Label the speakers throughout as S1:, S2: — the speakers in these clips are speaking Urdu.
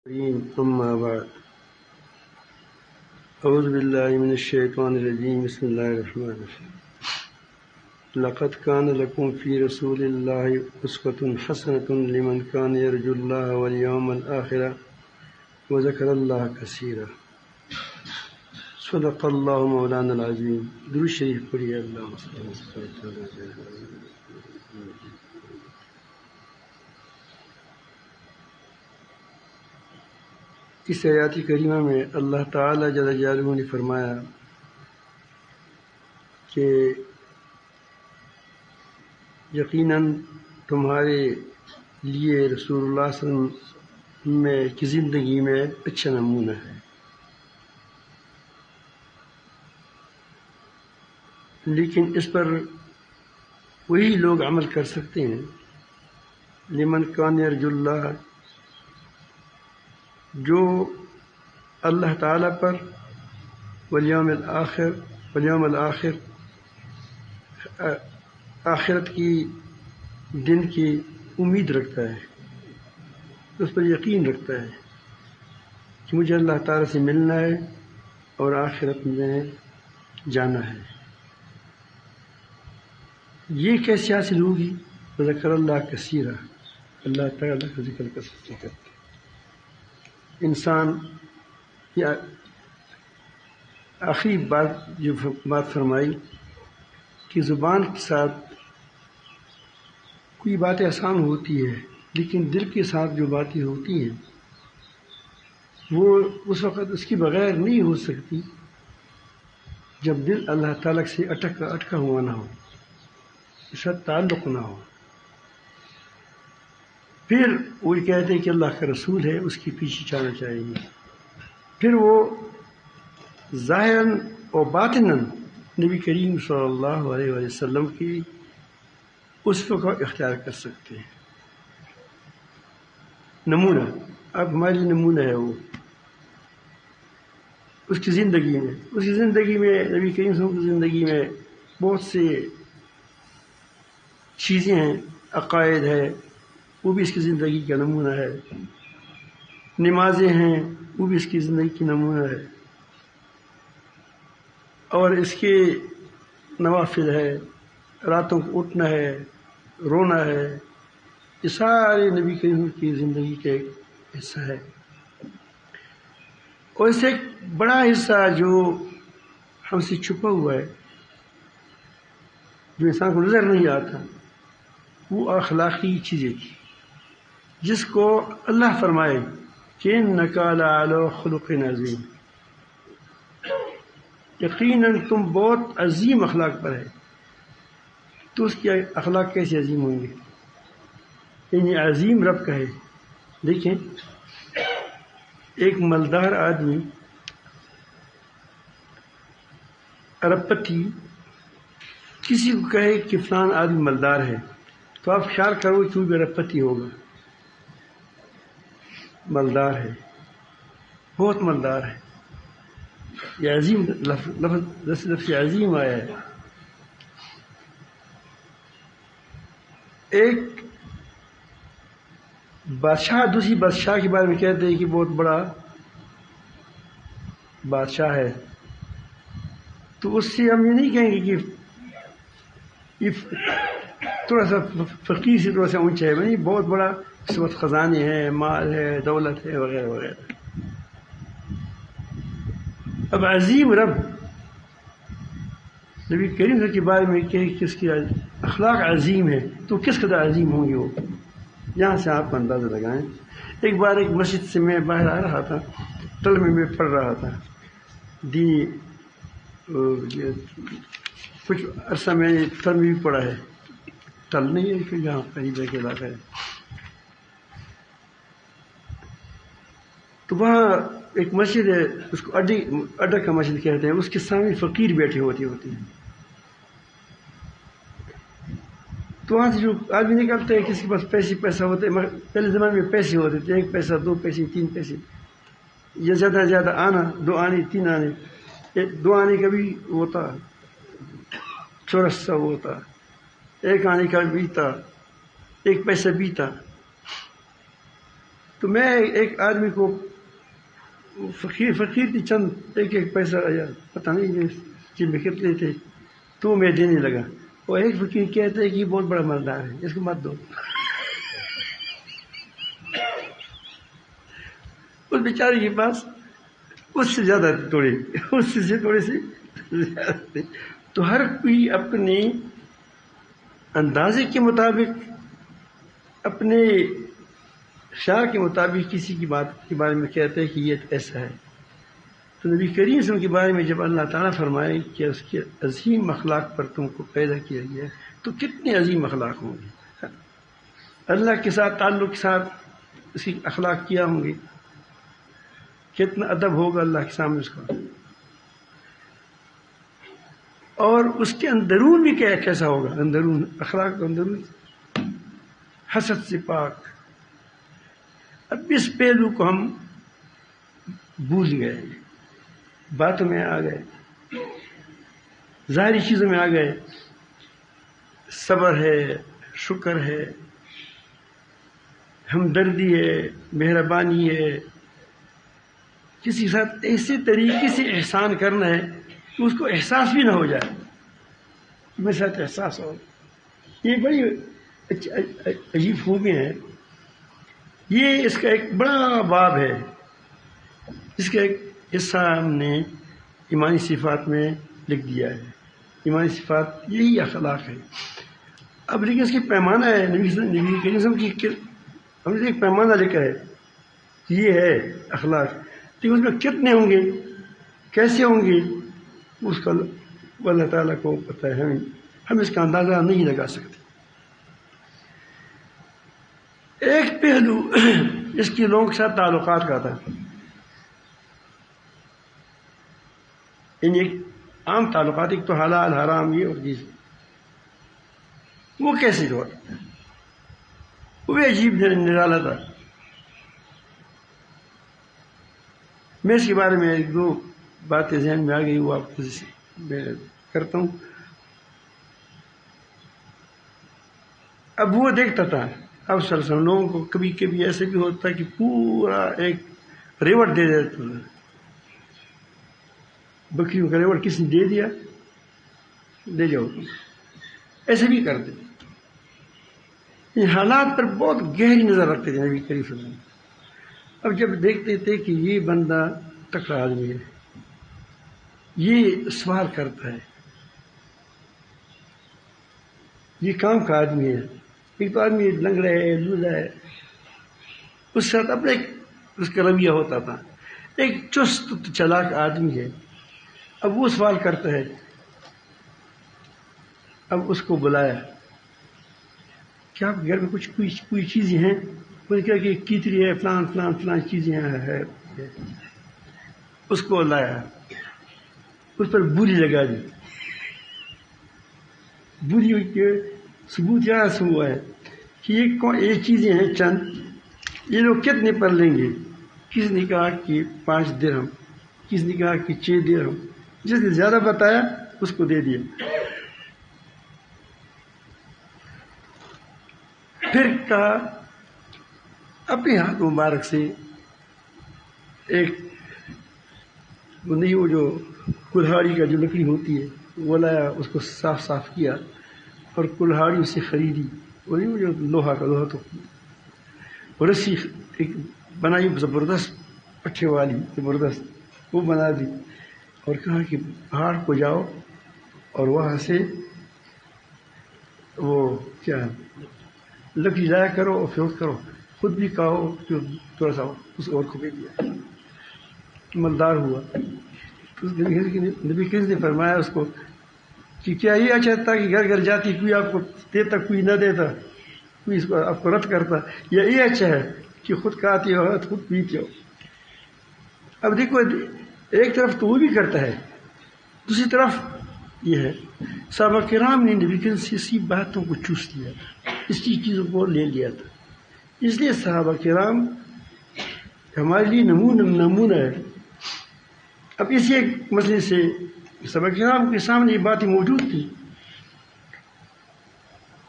S1: أما بعد أعوذ بالله من الشيطان الرجيم بسم الله الرحمن الرحيم لقد كان لكم في رسول الله أسوة حسنة لمن كان يرجو الله واليوم الآخر وذكر الله كثيرا صدق الله مولانا العظيم درود شریف پڑھیے اللہم صل علی اس آیات کریمہ میں اللہ تعالیٰ جل جلالہ نے فرمایا کہ یقیناً تمہارے لیے رسول اللہ صلی اللہ علیہ وسلم میں کی زندگی میں اچھا نمونہ ہے، لیکن اس پر وہی لوگ عمل کر سکتے ہیں لمن کان یرجو اللہ، جو اللہ تعالیٰ پر والیوم الآخر آخرت کی دن کی امید رکھتا ہے، اس پر یقین رکھتا ہے کہ مجھے اللہ تعالیٰ سے ملنا ہے اور آخرت میں جانا ہے۔ یہ کیسے حاصل ہوگی؟ ذکر اللہ کثیرا، اللہ تعالیٰ کا ذکر کثیر کرتے انسان کی آخری بات فرمائی کہ زبان کے ساتھ کوئی باتیں آسان ہوتی ہے، لیکن دل کے ساتھ جو باتیں ہوتی ہیں وہ اس وقت اس کی بغیر نہیں ہو سکتی جب دل اللہ تعالیٰ سے اٹکا ہوا نہ ہو، اس کا تعلق نہ ہو۔ پھر وہ کہتے ہیں کہ اللہ کا رسول ہے، اس کے پیچھے چلنا چاہیے، پھر وہ ظاہراً و باطناً نبی کریم صلی اللہ علیہ وسلم کی اسوہ کو اختیار کر سکتے ہیں۔ نمونہ اب ہماری نمونہ ہے وہ اس کی زندگی میں، نبی کریم صلی اللہ علیہ وسلم کی زندگی میں بہت سے چیزیں ہیں، عقائد ہے، وہ بھی اس کی زندگی کا نمونہ ہے، نمازیں ہیں وہ بھی اس کی زندگی کی نمونہ ہے، اور اس کے نوافل ہے، راتوں کو اٹھنا ہے، رونا ہے، یہ سارے نبی کریم کی زندگی کا ایک حصہ ہے۔ اور اس سے ایک بڑا حصہ جو ہم سے چھپا ہوا ہے، جو انسان کو نظر نہیں آتا، وہ اخلاقی چیزیں تھی، جس کو اللہ فرمائے کہ انک لعلی خلق عظیم، یقیناً تم بہت عظیم اخلاق پر ہے۔ تو اس کے اخلاق کیسے عظیم ہوں گے؟ یعنی عظیم رب کا ہے۔ دیکھیں ایک مالدار آدمی ارب پتی کسی کو کہے کہ فلان آدمی مالدار ہے، تو آپ خیال کرو کہ وہ بھی ارب پتی ہوگا، مالدار ہے، بہت مالدار ہے۔ یہ عظیم لفظ عظیم آیا ہے۔ ایک بادشاہ دوسری بادشاہ کے بارے میں کہتے ہیں کہ بہت بڑا بادشاہ ہے، تو اس سے ہم یہ نہیں کہیں گے کہ یہ تھوڑا سا فقیر سے تھوڑا سا اونچا ہے، نہیں، بہت بڑا اس وقت خزانے ہیں، مال ہے، دولت ہے، وغیرہ وغیرہ۔ اب عظیم رب نبی کریم کے بارے میں کہ کس کی اخلاق عظیم ہے، تو کس قدر عظیم ہوں گے وہ، یہاں سے آپ اندازہ لگائیں۔ ایک بار ایک مسجد سے میں باہر آ رہا تھا، ٹل میں پڑھ رہا تھا، کچھ عرصہ میں نے ٹل میں بھی پڑھا ہے، ٹل نہیں ہے کہ جہاں قریب کے علاقہ ہے، تو وہاں ایک مسجد ہے، اس کو اڈا کا مسجد کہتے ہیں، اس کے سامنے فقیر بیٹھے ہوتے ہیں، تو وہاں سے جو آدمی نکلتے ہیں کسی کے پاس پیسہ ہوتے ہیں، پہلے زمانے میں پیسے ہوتے تھے، 1 پیسہ 2 پیسے 3 پیسے، یا زیادہ زیادہ آنا 2 آنے 3 آنے، 2 آنے کا بھی ہوتا، چورس سا ہوتا، 1 آنے کا بھی تھا، 1 پیسہ بھی تھا۔ تو میں ایک آدمی کو فقیر تھی، چند ایک پیسہ یا پتہ نہیں جن میں کتنے تھے، تو میں دینے لگا. اور ایک فقیر کہتے ہیں کہ یہ بہت بڑا مالدار ہے، اس کو مت دو. اس بیچارے کے پاس اس سے زیادہ تھوڑے، اس سے تھوڑے سے زیادہ تھے. تو ہر کوئی اپنے اندازے کے مطابق، اپنے خیال کے مطابق کسی کی بات کے بارے میں کہتے ہیں کہ یہ ایسا ہے. تو نبی کریم صلی اللہ علیہ وسلم کے بارے میں جب اللہ تعالیٰ فرمائے کہ اس کے عظیم اخلاق پر تم کو پیدا کیا گیا ہے، تو کتنے عظیم اخلاق ہوں گے. اللہ کے ساتھ تعلق کے ساتھ اس کی اخلاق کیا ہوں گے، کتنا ادب ہوگا اللہ کے سامنے اس کا، اور اس کے اندرون بھی کیسا ہوگا. اندرون اخلاق، اندرون حسد سے پاک. اب اس پہلو کو ہم بھول گئے، باتوں میں آ گئے، ظاہری چیزوں میں آ گئے. صبر ہے، شکر ہے، ہمدردی ہے، مہربانی ہے، کسی کے ساتھ ایسے طریقے سے احسان کرنا ہے کہ اس کو احساس بھی نہ ہو جائے کہ میرے ساتھ احساس ہو. یہ بڑی عجیب خوبی ہے. یہ اس کا ایک بڑا باب ہے، اس کا ایک حصہ ہم نے ایمانی صفات میں لکھ دیا ہے. ایمانی صفات یہی اخلاق ہے. اب لیکن اس کی پیمانہ ہے، نبی کریم کی ہم نے ایک پیمانہ لکھا ہے، یہ ہے اخلاق. لیکن اس میں کتنے ہوں گے، کیسے ہوں گے، اس کا اللہ تعالیٰ کو پتہ ہے. ہم اس کا اندازہ نہیں لگا سکتے. ایک پہلو اس کی لوگوں کے ساتھ تعلقات کا تھا، یعنی ایک عام تعلقات، ایک تو حلال حرام یہ اور چیز، وہ کیسے ہوا، وہ بھی عجیب نرالا تھا. میں اس کے بارے میں ایک دو باتیں ذہن میں آ گئی، وہ آپ کو میں کرتا ہوں. اب وہ دیکھتا تھا، اب سر لوگوں کو کبھی کبھی ایسے بھی ہوتا کہ پورا ایک ریوٹ دے دیتا تھا. بکریوں کا ریوٹ کس نے دے دیا، لے جاؤ تم، ایسے بھی کرتے. ان حالات پر بہت گہری نظر رکھتے تھے نبی کریم صلی اللہ علیہ وسلم. اب جب دیکھتے تھے کہ یہ بندہ تکڑا آدمی ہے، یہ سوال کرتا ہے، یہ کام کا آدمی ہے، ایک تو آدمی لنگڑا ہے، لولا ہے، اس کے ساتھ اپنا اس کا رویہ ہوتا تھا. ایک چست چلاک آدمی ہے. اب وہ سوال کرتا ہے. اب اس کو بلایا، کیا آپ گھر میں کچھ کوئی چیزیں ہیں؟ وہ کہا کہ کیتری ہے، فلان فلان فلان چیزیں ہے. اس کو لایا، اس پر بولی لگا دی. بولی کے ثبوت یہاں سے ہوا ہے کہ یہ چیزیں ہیں چند، یہ لوگ کتنے پر لیں گے. کس نے کہا کہ 5 درہم، کس نے کہا کہ 6 درہم. جس نے زیادہ بتایا اس کو دے دیا. پھر کہا اپنے ہاتھ مبارک سے ایک وہ جو کلہاڑی کا جو لکڑی ہوتی ہے وہ لایا، اس کو صاف کیا اور کلہاڑی اس سے خریدی. وہ جو لوہا تو رسی ایک بنائی زبردست، پٹھے والی زبردست، وہ بنا دی. اور کہا کہ پہاڑ کو جاؤ اور وہاں سے وہ کیا لکڑی لایا کرو اور فروخت کرو، خود بھی کھاؤ، تھوڑا سا اس اور کو بھی دیا. مالدار ہوا. نبی کریم نے فرمایا اس کو کہ کیا یہ اچھا تھا کہ گھر گھر جاتی، کوئی آپ کو دیتا کوئی نہ دیتا، کوئی اس کو آپ کو رد کرتا، یا یہ اچھا ہے کہ خود کھاتے ہو خود پیتے ہو. اب دیکھو، ایک طرف تو وہ بھی کرتا ہے، دوسری طرف یہ ہے. صحابہ کرام نے نبی کریم سے اسی باتوں کو چوس لیا تھا، اسی چیزوں کو لے لیا تھا. اس لیے صحابہ کرام ہمارے لیے نمونہ ہے. اب اسی ایک مسئلے سے صحابہ کرام کے سامنے یہ باتیں موجود تھی.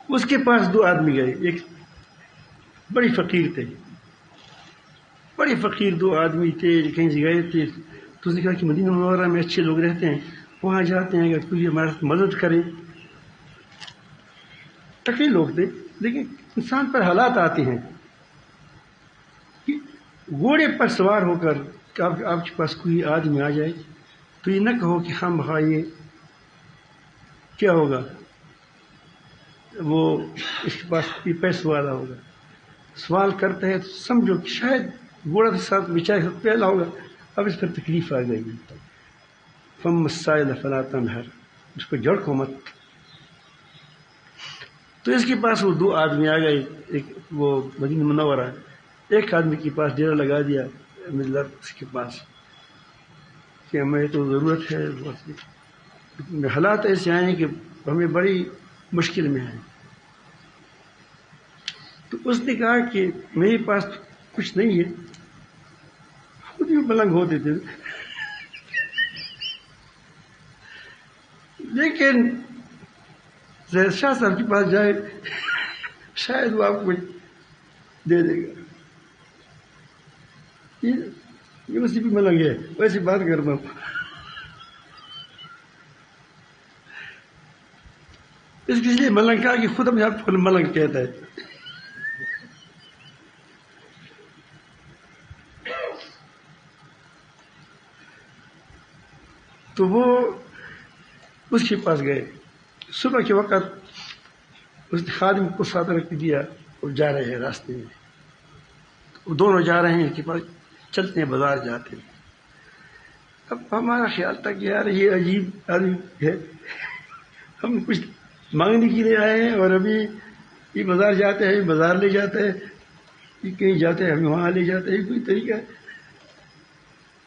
S1: اس کے پاس 2 آدمی گئے، ایک بڑی فقیر تھے، بڑے فقیر دو آدمی تھے، کہیں سے گئے تھے، تو اس نے کہا کہ مدینہ منورہ میں اچھے لوگ رہتے ہیں، وہاں جاتے ہیں اگر کوئی ہمارا مدد کرے. تقی لوگ تھے، لیکن انسان پر حالات آتے ہیں کہ گھوڑے پر سوار ہو کر کہ آپ کے پاس کوئی آدمی آ جائے تو یہ نہ کہو کہ ہم یہ کیا ہوگا، وہ اس کے پاس پیسے والا ہوگا. سوال کرتا ہے تو سمجھو کہ شاید گھوڑا کے ساتھ بیچارے کے ساتھ پہلا ہوگا، اب اس پر تکلیف آ گئی. فم السائل فلا تنہر، اس کو جھڑکو مت. تو اس کے پاس وہ دو آدمی آ گئے، ایک وہ مدینہ منورہ، ایک آدمی کے پاس ڈیرا لگا دیا مطلب اس کے پاس کہ ہمیں تو ضرورت ہے. حالات ایسے آئے ہیں کہ ہمیں بڑی مشکل میں ہیں. تو اس نے کہا کہ میرے پاس کچھ نہیں ہے. خود بھی ملنگ ہوتے تھے، لیکن زید شاہ صاحب کے پاس جائے شاید وہ آپ کو دے دے گا. یہ اسی بھی ملنگ ہے، ویسی بات کرتا ہوں. اس کے لیے ملنگ کہا کہ خود اپنے آپ کو ملنگ کہتا ہے. تو وہ اس کے پاس گئے. صبح کے وقت اس نے خادم کو ساتھ رکھ دیا اور جا رہے ہیں راستے میں. وہ دونوں جا رہے ہیں کہ چلتے ہیں بازار جاتے ہیں. اب ہمارا خیال تھا کہ یار یہ عجیب آدمی ہے، ہم کچھ مانگنے کے لیے آئے ہیں اور ابھی یہ بازار جاتے ہیں، بازار لے جاتے ہیں، یہ کہیں جاتے ہیں ہمیں وہاں لے جاتے ہیں. کوئی طریقہ ہے.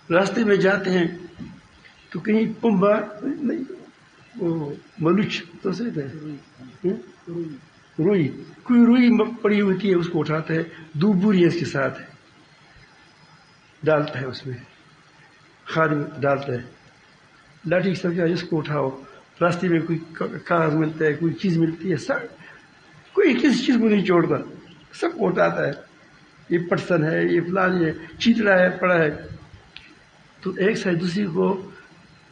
S1: راستے میں جاتے ہیں تو کہیں پمبا نہیں، وہ ملوچ تو صحیح ہے، روئی، کوئی روئی پڑی ہوتی ہے، اس کو اٹھاتا ہے، دو بوری اس کے ساتھ ہے، ڈالتا ہے اس میں، خادم ڈالتا ہے، لاٹھی سمجھا اس کو اٹھاؤ. راستے میں کوئی کاغذ ملتا ہے، کوئی چیز ملتی ہے، سب کوئی کسی چیز کو نہیں چھوڑتا، سب کو اٹھاتا ہے. یہ پٹسن ہے، یہ فلان ہے، چیتڑا ہے، پڑا ہے. تو ایک سے دوسری کو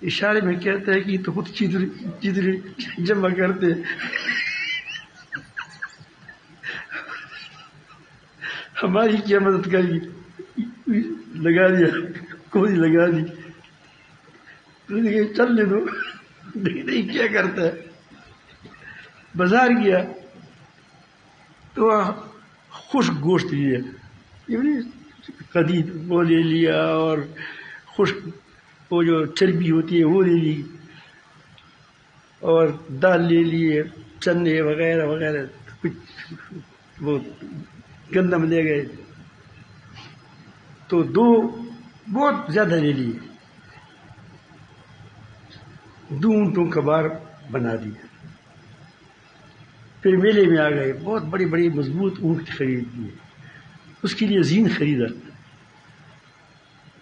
S1: اشارے میں کہتا ہے کہ تو خود چیتڑی جمع کرتے. ہماری کیا مدد کری، لگا دیا، کوئی لگا دی. چل لے دو، نہیں کیا کرتا ہے. بازار گیا تو خشک گوشت لیا، قدید وہ لے لیا، اور خشک وہ جو چربی ہوتی ہے وہ لے لی، اور دال لے لیے، چنے وغیرہ وغیرہ، کچھ وہ گندم لے گئے. تو دو بہت زیادہ لے لیے، 2 اونٹوں کا بار بنا دیا. پھر میلے میں آ گئے، بہت بڑی بڑی مضبوط اونٹ خرید لیے. اس کے لیے زین خریدا،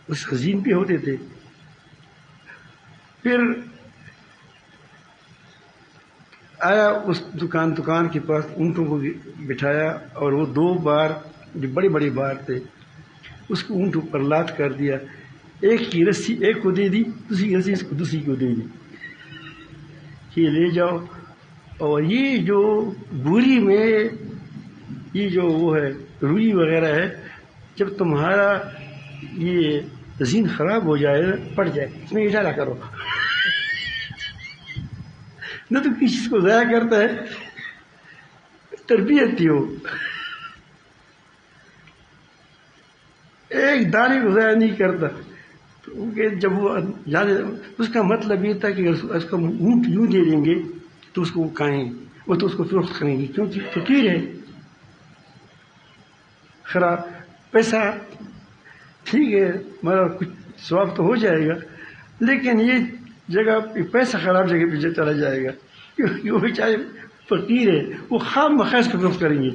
S1: اس زین پہ ہوتے تھے. پھر آیا اس دکان کے پاس، اونٹوں کو بٹھایا، اور وہ 2 بار جو بڑے بڑے بار تھے اس کو اونٹوں پر لاد کر دیا. ایک کی رسی ایک کو دے دی، دوسری کی رسی اس کو دوسری کو دے دی کہ لے جاؤ. اور یہ جو بوری میں یہ جو وہ ہے روئی وغیرہ ہے، جب تمہارا یہ زین خراب ہو جائے، پڑ جائے، اس میں اشارہ کرو. نہ تو کسی چیز کو ضائع کرتا ہے، تربیت تھی وہ. ایک دانے کو ضائع نہیں کرتا. جب وہ جانے، اس کا مطلب یہ تھا کہ اس کا اونٹ یوں دے دیں گے تو اس کو وہ کھائیں گے، وہ تو اس کو فروخت کریں گے، کیونکہ فقیر ہے. خراب پیسہ ٹھیک ہے، ہمارا کچھ ثواب تو ہو جائے گا، لیکن یہ جگہ پیسہ خراب جگہ پہ چلا جائے گا، کیونکہ وہ بیچارے فقیر ہے، وہ خام مخص کو فروخت کریں گے.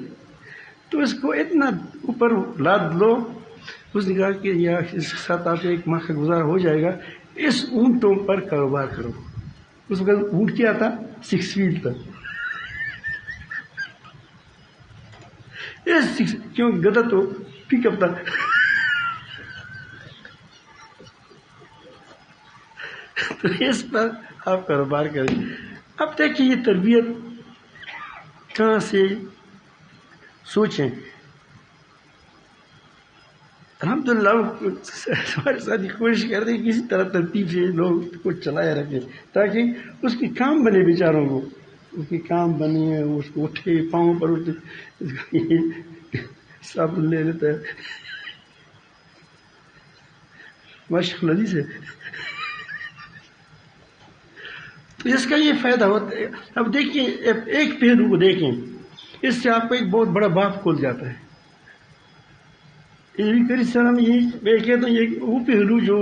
S1: تو اس کو اتنا اوپر لاد لو. اس نے کہا کہ اس کے ساتھ آپ ایک ماہ کا گزارا ہو جائے گا، اس اونٹوں پر کاروبار کرو. اس وقت اونٹ کیا تھا؟ 6 ویل تھا. کیوں گدا تو پک اپ تھا. اس پر آپ کاروبار کریں. اب دیکھیں یہ تربیت کہاں سے سوچیں. الحمدللہ ہمارے ساتھ کوشش کرتے ہیں کسی طرح ترتیب سے لوگ کو چلائے رکھیں تاکہ اس کی کام بنے بیچاروں کو, اس کی کام بنے, اس کو اٹھے پاؤں پر اٹھے, صابن لے لیتا ہے ماشاء اللہ سے. تو اس کا یہ فائدہ ہوتا ہے. اب دیکھیں ایک پہلو کو دیکھیں, اس سے آپ کو ایک بہت بڑا باپ کھول جاتا ہے. نبی کریم صلی اللہ علیہ وسلم میں کہتا ہوں یہ وہ پہلو جو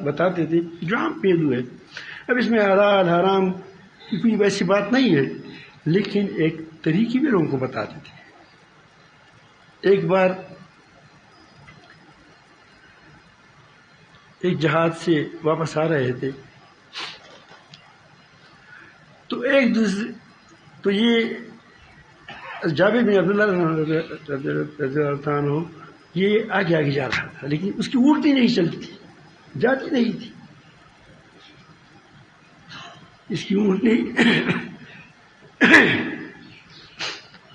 S1: بتاتے تھے جو عام پہلو ہے. اب اس میں حلال حرام کی کوئی ویسی بات نہیں ہے, لیکن ایک طریقے بھی لوگوں کو بتاتے تھے. ایک بار ایک جہاز سے واپس آ رہے تھے تو ایک دوسرے تو یہ جابر بن عبداللہ رضی اللہ عنہ یہ آگے آگے جا رہا تھا, لیکن اس کی اونٹنی نہیں چلتی تھی, جاتی نہیں تھی. اس کی اونٹنی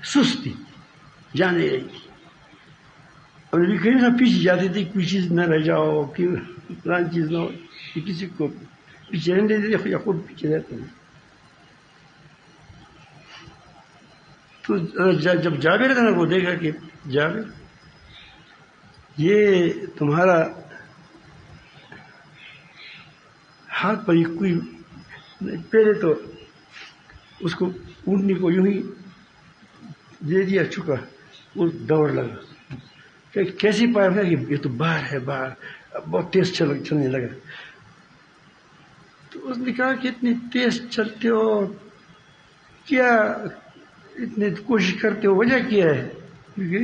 S1: سست تھی, جانے رہی تھی. اور نبی کریم صاحب پیچھے جاتے تھے, کوئی چیز نہ رہ جاؤ کہ فلان چیز نہ ہو, کسی کو پیچھے رہنے دیتے یا خود پیچھے رہتے ہیں. تو جب جابر نے وہ دیکھا کہ جابر یہ تمہارا ہاتھ پر کوئی پہلے تو اس کو اونٹنی کو یوں ہی دے دیا, چکا, وہ دوڑ لگا کہ کیسی پایا کہ یہ تو باہر ہے, باہر بہت تیز چلنے لگا. تو اس نے کہا کہ اتنی تیز چلتے ہو, کیا اتنے کوشش کرتے ہو, وجہ کیا ہے؟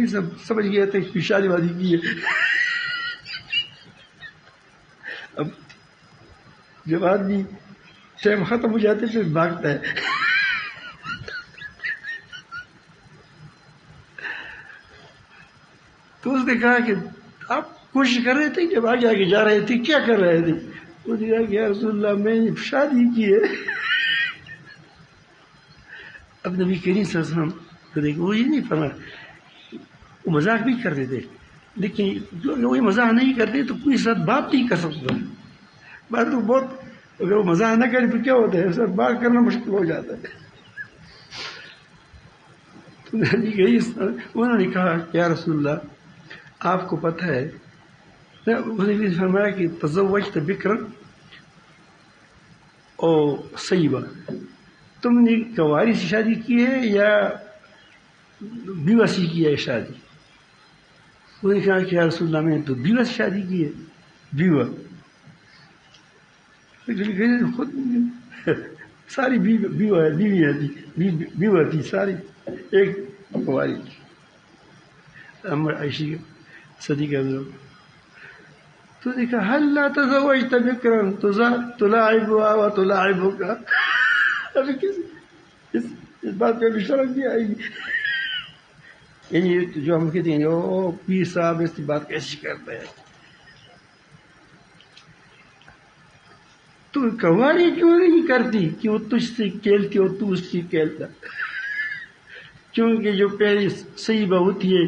S1: سب سمجھ گیا تھا کہ شادی وادی کی ہے. اب جب آدمی ٹائم ختم ہو جاتے پھر بھاگتا ہے. تو اس نے کہا کہ آپ کوشش کر رہے تھے, جب آگے آگے جا رہے تھے کیا کر رہے تھے؟ اس نے کہا کہ یا رسول اللہ میں نے شادی کی ہے. اب نبی کریم صلی اللہ علیہ وسلم تو دیکھ وہ یہ نہیں فرمایا, وہ مذاق بھی کرتے تھے, لیکن جو وہ مزاح نہیں کرتے تو کوئی ساتھ بات نہیں کر سکتا. بات تو بہت, اگر وہ مزاح نہ کرے تو کیا ہوتا ہے, ساتھ بات کرنا مشکل ہو جاتا ہے. تو انہوں نے کہا کہ یا رسول اللہ آپ کو پتہ ہے, انہوں نے فرمایا کہ تزوجت بکرا اور سیبا, تم نے کنواری سے شادی کی ہے یا بیوہ سے کی ہے شادی؟ انہوں نے کہا کہ یا رسول اللہ میں نے تو بیوہ سے شادی کی ہے. بیوہ خود ساری بیوہ تھی ساری, ایک کنواری عائشہ صدیقہ. تو نے کہا هل لا تزوجت بکرا تلاعبها وتلاعبك, ابھی اس بات پہ بھی شرم نہیں آئے گی. یعنی جو ہم کہتے ہیں او پیر صاحب اس بات کیسی کرتا ہے, تو کنواری کیوں نہیں کرتی کہ وہ تجھ سے کھیلتی ہو تو اس سے کھیلتا؟ کیونکہ جو پہلی سیبہ ہوتی ہے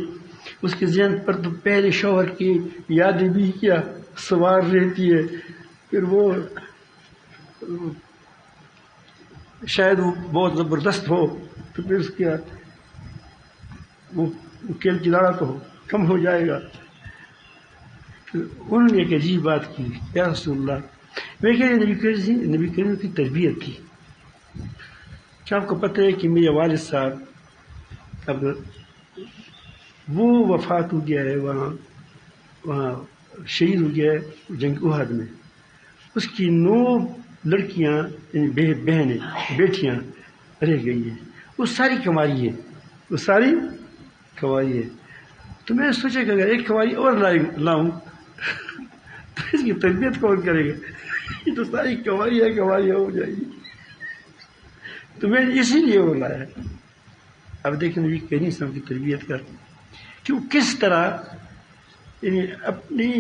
S1: اس کے ذہن پر تو پہلے شوہر کی یادیں بھی کیا سوار رہتی ہے, پھر وہ شاید وہ بہت زبردست ہو تو پھر اس کا وہ کھیل کھلاڑا تو کم ہو جائے گا. انہوں نے ایک عجیب بات کی, یا رسول اللہ میں کہ نبی کریم کی تربیت تھی. کیا آپ کو پتہ ہے کہ میرے والد صاحب اب وہ وفات ہو گیا ہے, وہاں شہید ہو گیا ہے جنگ احد میں. اس کی 9 لڑکیاں یعنی بہنیں بیٹیاں رہ گئی ہیں, وہ ساری کنواری ہے, وہ ساری کنواری ہے. تو میں نے سوچا کہ اگر ایک کنواری اور لاؤں تو اس کی تربیت کون کرے گا, یہ تو ساری کنواری ہو جائے گی. تو میں نے اسی لیے وہ لایا. اب دیکھیں نبی کریم صلی اللہ علیہ وسلم کی تربیت کا کہ وہ کس طرح یعنی اپنی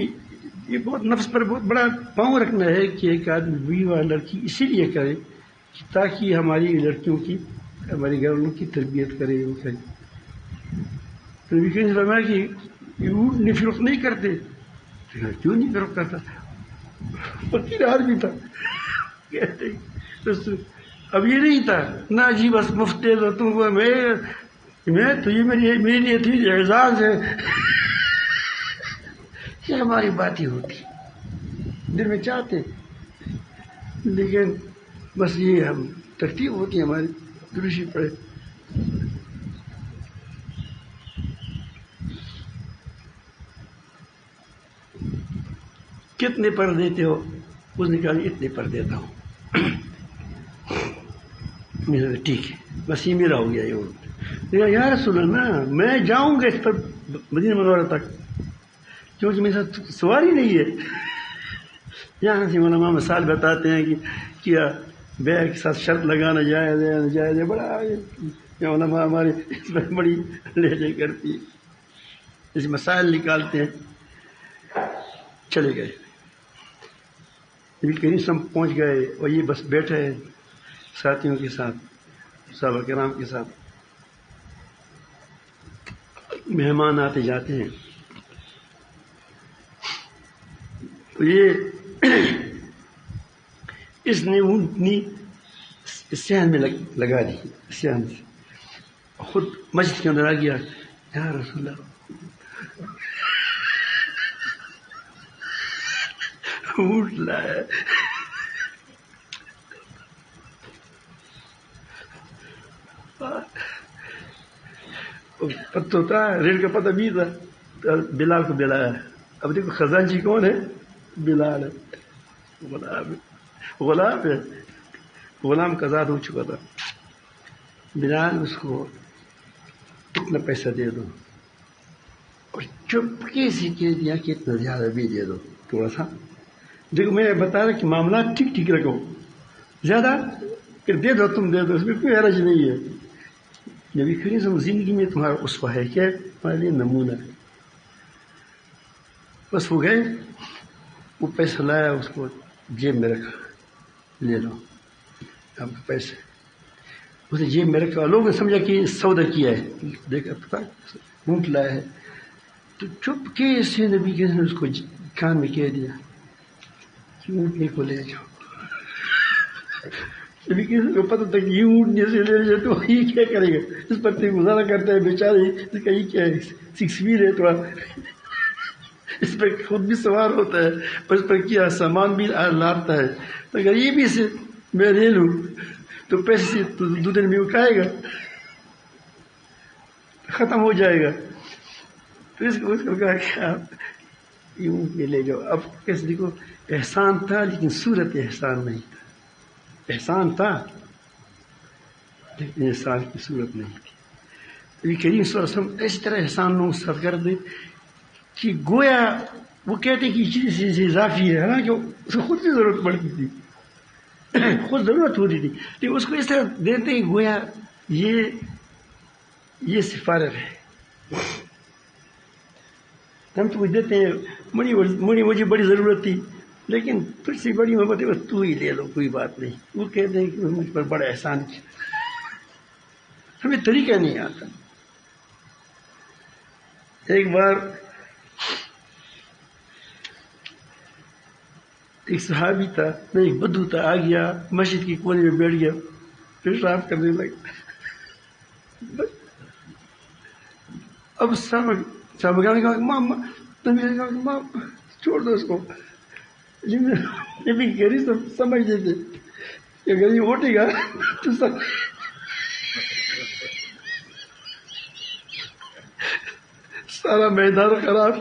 S1: یہ بہت نفس پر بہت بڑا پاؤں رکھنا ہے کہ ایک آدمی بیوہ لڑکی اسی لیے کرے تاکہ ہماری لڑکیوں کی ہمارے گھر والوں کی تربیت کرے وہ کرے. تو نبی کریم نے فرمایا کہ اونٹ نے فروخت نہیں کرتے. کیوں نہیں فروخت کرتا؟ فقیر آدمی تھا. کہتے اب یہ نہیں تھا نہ جی بس مفت دے دو تم کو میں تو یہ میرے لیے تھی اعزاز ہے. یہ ہماری بات ہی ہوتی دل میں چاہتے لیکن بس یہ ہم ترتیب ہوتی ہے ہماری دروشی پڑے. کتنے پر دیتے ہو؟ اس نے کہا اتنے پر دیتا ہوں. ٹھیک ہے بس یہ میرا ہو گیا. یہ یا رسول اللہ میں جاؤں گا اس پر مدینہ منورہ تک کیونکہ میرے ساتھ سواری نہیں ہے. یہاں سے علماء مثال بتاتے ہیں کہ کیا بیع کے ساتھ شرط لگانا جائز ہے ناجائز ہے. بڑا علماء ہماری اس میں بڑی لہجے کرتی ہے. اس مسائل نکالتے ہیں. چلے گئے نبی کریم صلی اللہ علیہ وسلم پہنچ گئے اور یہ بس بیٹھے ہیں ساتھیوں کے ساتھ صحابہ کرام کے ساتھ. مہمان آتے جاتے ہیں تو یہ اس نے اونٹنی صحن میں لگا دی. صحن سے خود مسجد کے اندر آ گیا. یا رسول اللہ اونٹ لایا. پتہ ہوتا ریل کا پتہ بھی تھا. بلال کو بلایا. اب دیکھو خزانچی کون ہے؟ بلال ہے. غلام ہے. غلام کا آزاد ہو چکا تھا. بلال اس کو اتنا پیسہ دے دو اور چپکے سے کہہ دیا کہ اتنا زیادہ بھی دے دو تھوڑا سا. دیکھو میں بتا رہا کہ معاملات ٹھیک ٹھیک رکھو. زیادہ کہ دے دو تم دے دو اس میں کوئی حرج نہیں ہے. نبی کریم صلی اللہ علیہ وسلم زندگی میں تمہارا اسوہ ہے کیا تمہارے لیے نمونہ ہے. بس وہ گئے وہ پیسہ لایا اس کو جیب میں رکھا. لے لو آپ کے پیسے. اسے جیب میں رکھا. لوگوں نے سمجھا کہ سودا کیا ہے. دیکھا پتا اونٹ لایا ہے تو چپکے سے نبی کریم نے اس کو کان میں کہہ دیا کہ اونٹنے کو لے جاؤ. نبی کریم کو پتہ تھا کہ یہ اونٹنے سے لے جائے تو یہ کیا کرے گا. اس پر تو گزارا کرتا ہے بیچارے. اس کا یہ کیا ہے 6 ویل ہے تھوڑا. اس پہ خود بھی سوار ہوتا ہے اور اس پر کیا سامان بھی لاتا ہے. تو اگر یہ بھی سے میں لے لوں تو پیسے تو 2 دن میں وہ کھائے گا ختم ہو جائے گا. تو اس کو کہا کہ آپ یہ اونٹ میں لے جاؤ. اب کیسے دیکھو احسان تھا لیکن صورت احسان نہیں تھا. احسان تھا لیکن احسان کی صورت نہیں تھی. نبی کریم صلی اللہ علیہ وسلم اس طرح احسان لوگ سر کر دے کہ گویا وہ کہتے کہ یہ چیز اضافی ہے. حالانکہ اس کو خود بھی ضرورت پڑتی تھی خود ضرورت ہوتی تھی لیکن اس کو اس طرح دیتے ہیں گویا یہ سفارت ہے. ہم تو کچھ دیتے ہیں مجھے بڑی ضرورت تھی لیکن پھر سے بڑی محبت ہے بس تو ہی لے لو کوئی بات نہیں. وہ کہتے ہیں کہ مجھ پر بڑا احسان کیا. ہمیں طریقہ نہیں آتا. ایک بار ایک صحابی تھا میں ایک بدو تھا آ گیا مسجد کی کونے میں بیٹھ گیا پیشاب کرنے لگا. اب صاحب نے کہا ماں چھوڑ دو اس کو. یہ بھی گھر سب سمجھتے تھے کہ اگر یہ اٹھے گا تو سارا میدان خراب.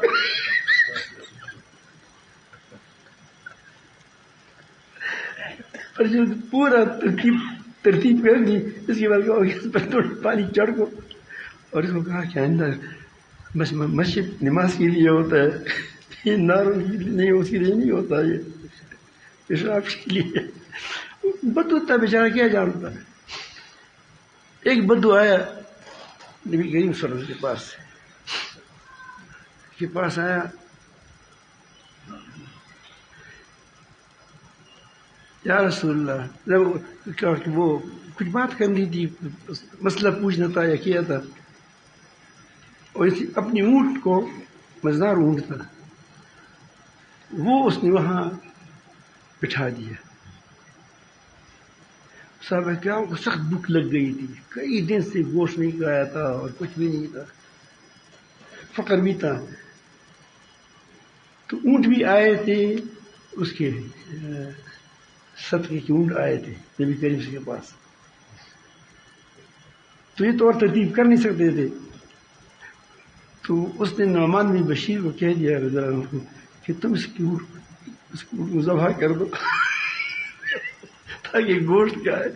S1: اور جو پورا ترتیب کر دی اس کے بعد کہا اس پر تھوڑا پانی چڑھ کو اور اس کو کہا کہ اندر بس مسجد نماز کے لیے ہوتا ہے یہ ناروں نہیں اس کے لیے نہیں ہوتا. یہ پیشاب کے لیے بدو تھا بیچارہ کیا جانتا ہے. ایک بدو آیا نبی کریم صلی اللہ علیہ وسلم کے پاس آیا یا رسول اللہ، جب کہا کہ وہ کچھ بات کرنی تھی، مسئلہ پوچھنا تھا یا کیا تھا، اور اپنی اونٹ کو، مزدار اونٹ تھا، وہ اس نے وہاں بٹھا دیا. صاحب کرام کو سخت بھوک لگ گئی تھی، کئی دن سے گوشت نہیں کھایا تھا اور کچھ بھی نہیں تھا، فقر بھی تھا. تو اونٹ بھی آئے تھے، اس کے صدقے کے اونٹ آئے تھے نبی کریم کے پاس. تو یہ طور ترتیب کر نہیں سکتے تھے. تو اس نے نعمان بن بشیر کو کہہ دیا رضی اللہ عنہ کو کہ تم اس کی اونٹ کو ذبح کر دو تاکہ گوشت کا ہے.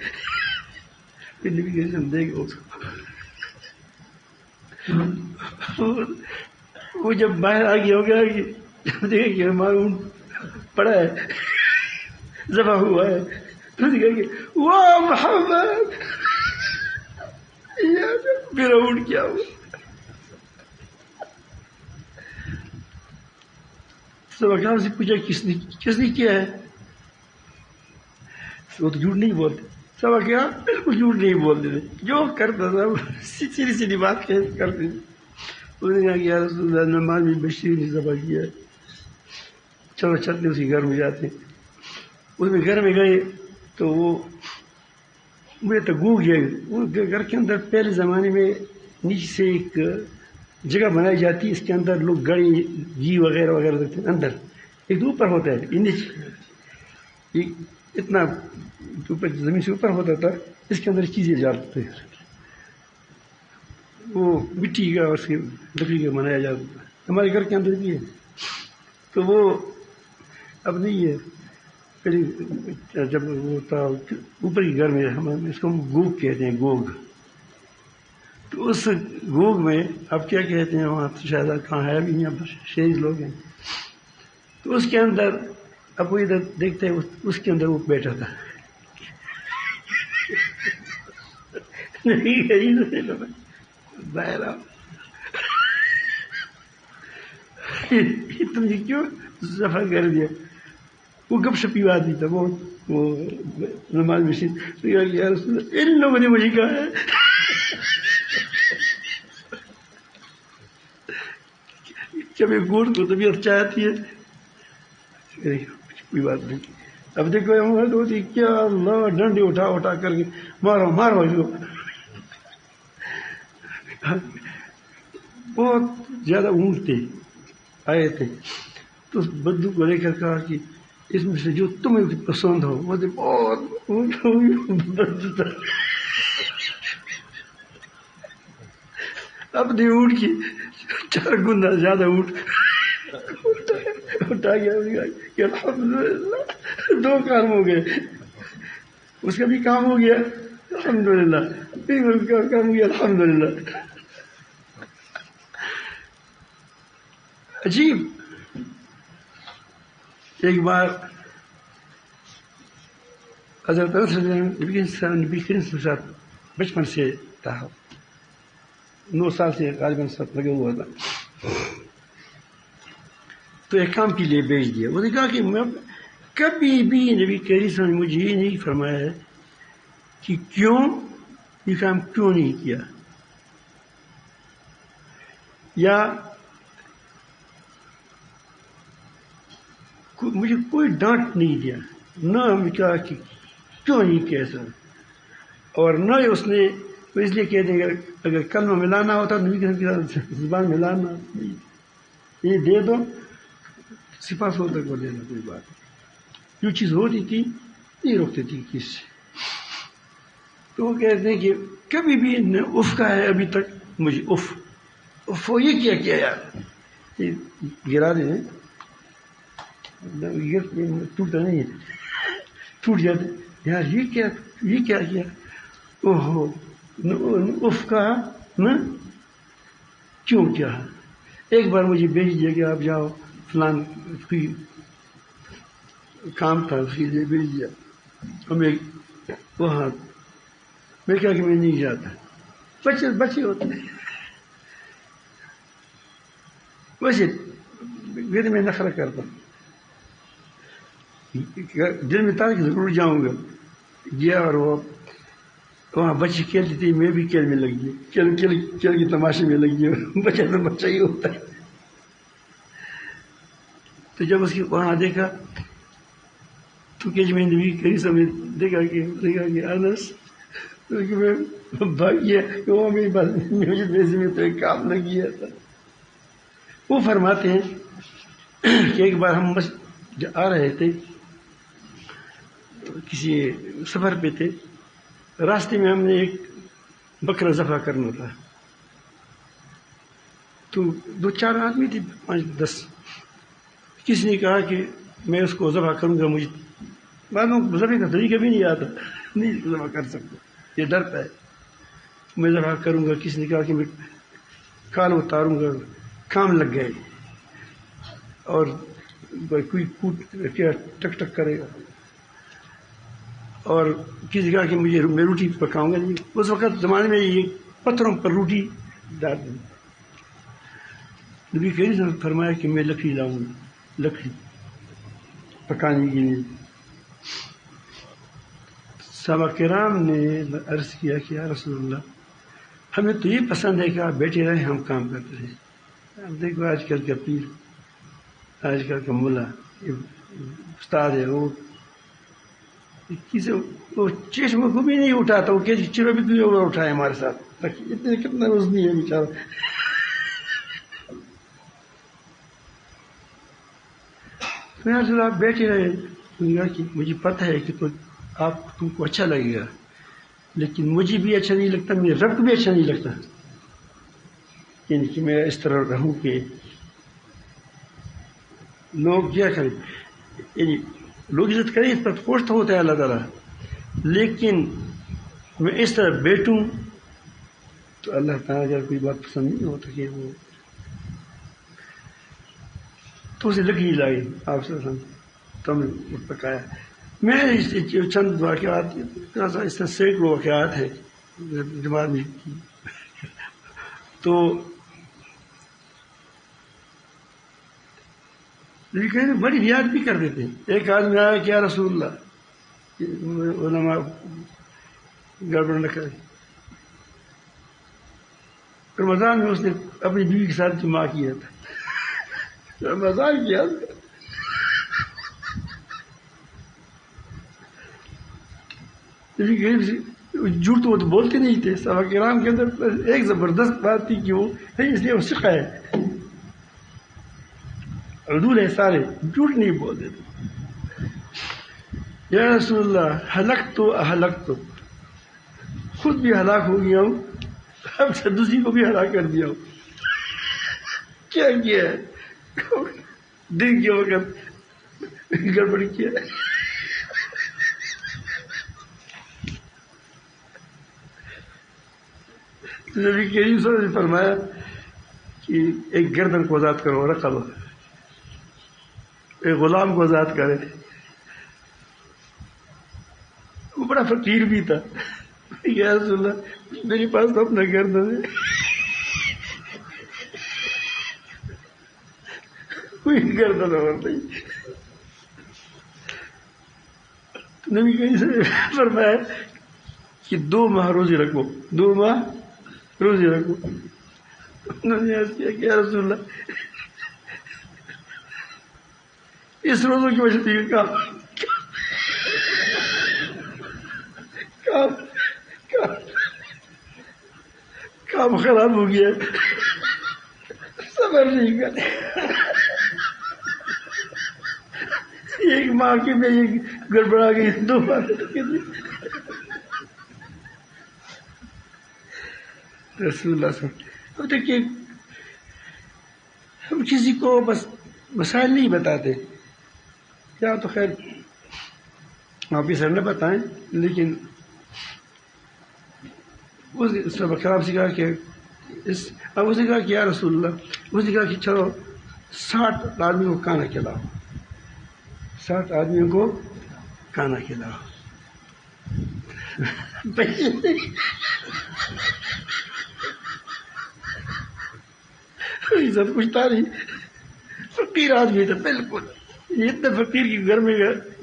S1: پھر نبی کریم دے گا اس کو. وہ جب باہر آ گیا ہو گیا کہ جب دیکھا کہ ہمارا اونٹ پڑا ہے، ذبح ہوا ہے، تو دیکھا کہ واہ محمد، میرا اونٹ کیا ہوا. سبقان سے پوچھا کس نے کیا ہے؟ وہ تو جھوٹ نہیں بولتے. سب کیا بالکل جھوٹ نہیں بولتے تھے، جو کرتا تھا سیدھی سیدھی بات کرتے تھے. انہوں نے کہا کہ یا رسول اللہ نعمان بن بشیر نے ذبح کیا ہے. چلو چلتے اسی گھر میں جاتے. اس میں گھر میں گئے تو وہ مجھے تو گو گیا. وہ گھر کے اندر پہلے زمانے میں نیچے سے ایک جگہ بنائی جاتی ہے، اس کے اندر لوگ گڑی گھی وغیرہ وغیرہ رکھتے ہیں. اندر ایک تو اوپر ہوتا ہے، یہ نیچے اتنا اوپر زمین سے اوپر ہوتا تھا، اس کے اندر چیزیں ڈالتے ہیں. وہ مٹی کا اور اس کی لکڑی کا بنایا جاتا تھا. ہمارے گھر کے اندر بھی ہے. تو وہ اب نہیں ہے. پہلے جب وہ تھا اوپر کے گھر میں، ہم اس کو گوگ کہتے ہیں، گوگ. تو اس گوگ میں اب کیا کہتے ہیں وہاں شاید کہاں ہے بھی نہیں، شہری لوگ ہیں. تو اس کے اندر اب وہ ادھر دیکھتے ہیں، اس کے اندر وہ بیٹھا تھا. باہر تم نے کیوں ذبح کر دیا؟ وہ گپ شپی آدمی تھا بہت. وہ نماز مشین یا رسول اللہ ان لوگوں نے مجھے کہا ہے جب ایک گوشت کو طبیعت چاہتی ہے، کوئی بات نہیں. اب دیکھو عمر ہوتی کیا اللہ، ڈنڈے اٹھا اٹھا کر کے مارو مارو اس کو. بہت زیادہ اونٹ تھے آئے تھے. تو اس بدو کو لے کر کہا کہ اس میں سے جو تمہیں پسند ہو. وہ بہت بدو تھا. اپنی اونٹ کی 4 گنا زیادہ اونٹ اٹھا گیا کہ الحمدللہ 2 کام ہو گئے. اس کا بھی کام ہو گیا الحمدللہ، اس کا کام ہو گیا الحمدللہ. عجیب. ایک بار حضرت نبی کریم کے ساتھ بچپن سے تھا، 9 سال سے غالباً ساتھ لگا ہوا تھا. تو ایک کام کے لیے بھیج دیا. وہ نے کہا کہ میں کبھی بھی نبی کریم نے مجھے یہ نہیں فرمایا ہے کہ کیوں یہ کام کیوں نہیں کیا، یا مجھے کوئی ڈانٹ نہیں دیا، نہ ہم کہا کہ کیوں نہیں کیا سر. اور نہ اس نے اس لیے کہہ دیں گے اگر کلمہ ملانا ہوتا تو نبی کے ساتھ زبان ملانا نہیں، یہ دے دو صفا سوتا کو دینا، کوئی بات نہیں. جو چیز ہوتی تھی نہیں روکتی تھی کس سے. تو وہ کہتے ہیں کہ کبھی بھی نے اف کا ہے ابھی تک مجھے اف یہ کیا کیا یار، یہ گرا دیں ٹوٹتا نہیں ہے، ٹوٹ جاتے یار، یہ کیا کیا. اوہو اف کا نہ کیوں کیا. ایک بار مجھے بھیج دیا کہ آپ جاؤ فلان کوئی کام تھا اس کے لیے بھیج دیا. اور میں وہاں میں کہا کہ میں نہیں جاتا. بچے ہوتے ہیں ویسے پھر میں نخرہ کرتا ہوں. دل میں تھا کہ ضرور جاؤں گا. گیا اور وہ وہاں بچے کھیلتی تھی, میں بھی کھیل میں لگ گئی, کھیل کے تماشے میں لگ گئی. بچہ تو بچہ ہی ہوتا ہے. تو جب اس کی وہاں دیکھا تو کہ میں نبی کریم صاحب نے دیکھا کہ انس میں بھاگ گیا کہ وہ میری بات مجھے بیسی میں تو ایک کام لگ گیا تھا. وہ فرماتے ہیں کہ ایک بار ہم بس آ رہے تھے, کسی سفر پہ تھے, راستے میں ہم نے ایک بکرا ذبح کرنا تھا. تو 2-4 آدمی تھے, 5-10. کسی نے کہا کہ میں اس کو ذبح کروں گا, مجھے معلوم ذبح کا طریقہ بھی نہیں آتا, نہیں ذبح کر سکتا, یہ ڈرتا ہے. میں ذبح کروں گا. کسی نے کہا کہ میں کال اتاروں گا, کام لگ گئے, اور کوئی کیا ٹک ٹک کرے گا. اور کسی نے کہا کہ میں روٹی پکاؤں گا. نہیں, اس وقت زمانے میں یہ پتھروں پر روٹی ڈال دیں. نبی کریم صاحب نے فرمایا کہ میں لکڑی لاؤں گا, لکڑی پکانے کے لیے. صحابہ کرام نے عرض کیا کہ یا رسول اللہ, ہمیں تو یہ پسند ہے کہ آپ بیٹھے رہیں, ہم کام کرتے رہیں. اب دیکھو آج کل کا پیر, آج کل کا ملا, استاد ہے, وہ چشمہ کو بھی نہیں اٹھاتا. وہ کہ چلو بھی تجھے اٹھائے ہمارے ساتھ, اتنے کتنا وزنی ہے بیچارہ. میں رسول آپ بیٹھے رہے. کہ مجھے پتہ ہے کہ تم کو اچھا لگے گا, لیکن مجھے بھی اچھا نہیں لگتا, میرے رب کو بھی اچھا نہیں لگتا, یعنی کہ میں اس طرح رہوں کہ لوگ کیا کریں. یعنی لوگ عزت کریں, اس پر خوش تو ہوتا ہے اللہ تعالیٰ, لیکن میں اس طرح بیٹھوں تو اللہ تعالیٰ کا کوئی بات پسند نہیں ہوتا. کہ وہ تو اسے لکڑی لائی آپ سے, تو ہم نے پکایا. میں چند واقعات, اس طرح سینکڑوں واقعات ہیں دماغ میں. تو لیکن بڑی ریاض بھی کر دیتے. ایک آدمی آیا کہ یا رسول اللہ, علماء گڑبڑ نہ کرے. رمضان میں اس نے اپنی بیوی کے ساتھ جمع کیا تھا. رمضان کیا جھوٹ تو وہ تو بولتے نہیں تھے. صحابہ کرام کے اندر ایک زبردست بات تھی کہ وہ اس لیے وہ سکھا ہے, عدول ہے, سارے جھوٹ نہیں بولتے تھے. یا رسول اللہ ہلک تو خود بھی ہلاک ہو گیا ہوں, اب سے دوسری کو بھی ہلاک کر دیا ہوں. کیا کیا ہے دن کے وقت گڑبڑ کیا ہے. نبی کریم صلی اللہ علیہ وسلم نے فرمایا کہ ایک گردن کو آزاد کرو, رقبہ, ایک غلام کو آزاد کرے. وہ بڑا فقیر بھی تھا. یا رسول اللہ میرے پاس تو اپنا گردن ہے, کوئی گردن اور نہیں. نبی کریم صلی اللہ علیہ وسلم نے فرمایا کہ 2 ماہ روزے رکھو, 2 ماہ روزے رکھو. انہوں نے عرض کیا کہ یا رسول اللہ اس روزوں کی وجہ سے کام خراب ہو گیا, صبر نہیں کرے. ایک ماہ کے میں یہ گڑبڑا گئی, 2 ماہ رسول اللہ صلی اللہ علیہ وسلم. اب دیکھیے ہم کسی کو بس مسائل نہیں بتاتے, یا تو خیر آپ یہ سر نہ بتائیں, لیکن اس سبق خراب سے کہا کہ اب اس نے کہا کہ یا رسول اللہ, اس نے کہا کہ چلو 60 آدمیوں کو کھانا کھلاؤ, 60 آدمیوں کو کھانا کھلاؤ. سب کچھ تھا نہیں, فقیر آدمی تھا بالکل. یہ اتنے فقیر کی گھر میں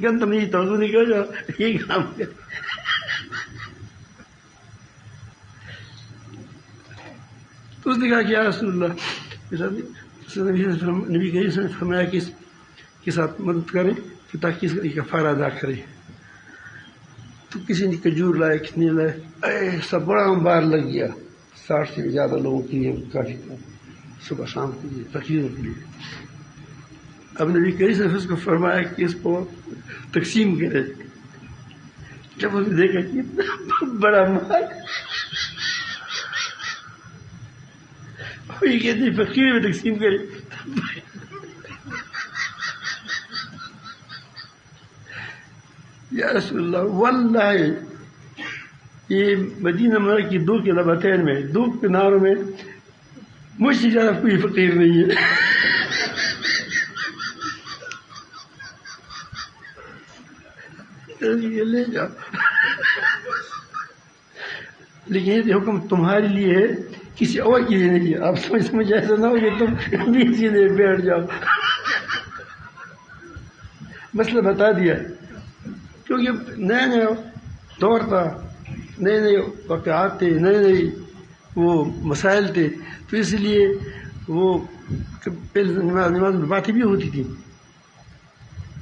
S1: گند نہیں تھا، اس نے کہا جا یہ کام کر. تو اس نے کہا کہ یا رسول اللہ، نبی کریم نے فرمایا کہ اس کے ساتھ مدد کریں کہ تاکہ اس کا کفارہ ادا کرے. تو کسی نے کھجور لائے، کسی نے لائے، ایسا بڑا انبار لگ گیا 60 سے زیادہ لوگوں کے لیے، کافی صبح شام کے لیے، فقیروں کے لیے. اب نبی کریم نے اس کو فرمایا کہ اس کو تقسیم کرے. جب اس نے دیکھا کہ اتنا بڑا مال، وہی کہتے فقیر میں تقسیم کرے. یا رسول اللہ واللہ یہ مدینہ منورہ کی دو کے لباتین میں، دو کناروں میں مجھ سے زیادہ کوئی فقیر نہیں ہے. یہ لے جاؤ، لیکن یہ حکم تمہارے لیے ہے، کسی اور کے لیے نہیں ہے. آپ سمجھ ایسا نہ ہو کہ تم اسی لیے بیٹھ جاؤ. مسئلہ بتا دیا، کیونکہ نیا نیا دور تھا، نئے نئے واقعات تھے، نئے نئے وہ مسائل تھے، تو اس لیے وہ پہلے نماز میں باتیں بھی ہوتی تھیں.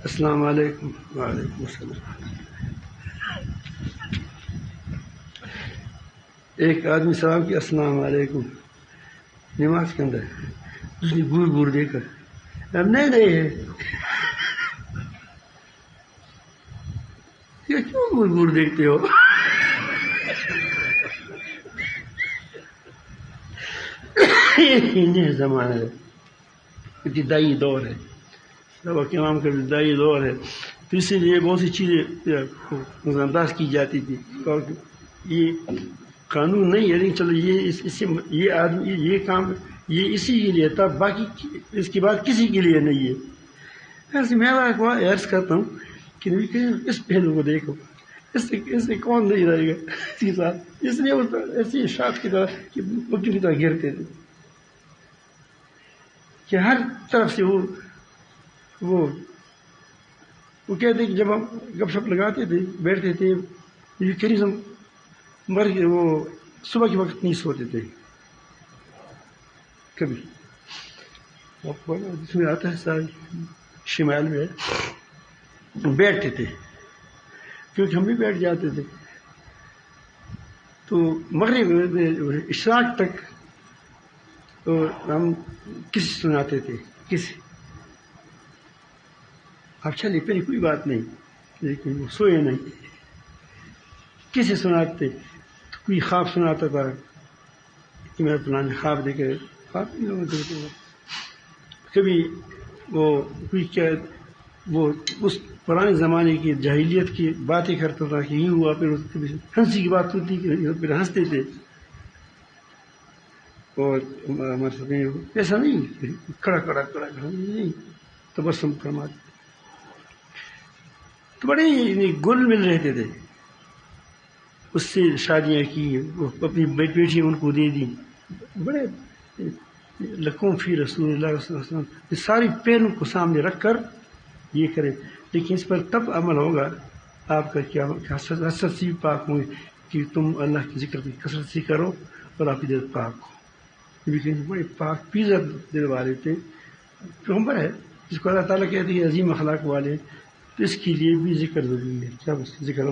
S1: السلام علیکم. وعلیکم السلام. ایک آدمی سلام کیا السلام علیکم نماز کے اندر، اس نے گور گور دے کر، اب نہیں ہے یہ کیوں گور گور دیکھتے ہو؟ یہ زمانہ ہے، ابتدائی دور ہے، صحابہ کرام کا ابتدائی دور ہے، تو اسی لیے بہت سی چیزیں نظر انداز کی جاتی تھی. اور یہ قانون نہیں ہے، لیکن چلو یہ آدمی یہ کام یہ اسی کے لیے تھا، باقی اس کے بعد کسی کے لیے نہیں ہے. ایسے میں عرض کرتا ہوں کہ اس پہلو کو دیکھو، اس سے کون نہیں رہے گا. اس لیے ایسی اشاعت کی طرح کہ بکری کی طرح گرتے تھے کہ ہر طرف سے وہ کہتے کہ جب ہم گپ شپ لگاتے تھے بیٹھتے تھے، یہ کریم مر کے وہ صبح کے وقت نہیں سوتے تھے کبھی. جس میں آتا ہے سارے شمال میں بیٹھتے تھے، کیونکہ ہم بھی بیٹھ جاتے تھے. تو مغرب اشراق تک ہم کسی سناتے تھے، کسی اب چلیے پہلے کوئی بات نہیں، لیکن وہ سوئے نہیں، کسی سناتے. کوئی خواب سناتا تھا کہ میں فلاں خواب دے کے، خواب نہیں لوگوں دیتے ہو. کبھی وہ کوئی کیا وہ اس پرانے زمانے کی جاہلیت کی باتیں کرتا تھا کہ یہ ہوا، پھر کبھی ہنسی کی بات ہوتی کہ پھر ہنستے تھے. اور ہمارے ساتھ ایسا نہیں کڑا نہیں، تبسم فرماتے، تو بڑے گل مل رہتے تھے. اس سے شادیاں کی، وہ اپنی بیٹی ان کو دے دی. بڑے لکھوں فی رسول اللہ صلی اللہ علیہ وسلم، یہ ساری پیروں کو سامنے رکھ کر یہ کرے. لیکن اس پر تب عمل ہوگا آپ کا کیا حسرت سے پاک ہوں کہ تم اللہ کے ذکر کی کثرت سے کرو اور آپ کی دل پاک ہو. لیکن بڑے پاک پیزا دل والے تھے. پیغمبر ہے جس کو اللہ تعالیٰ کہتے ہیں عظیم اخلاق والے، تو اس کے لیے بھی ذکر ضروری ہے. کیا ذکر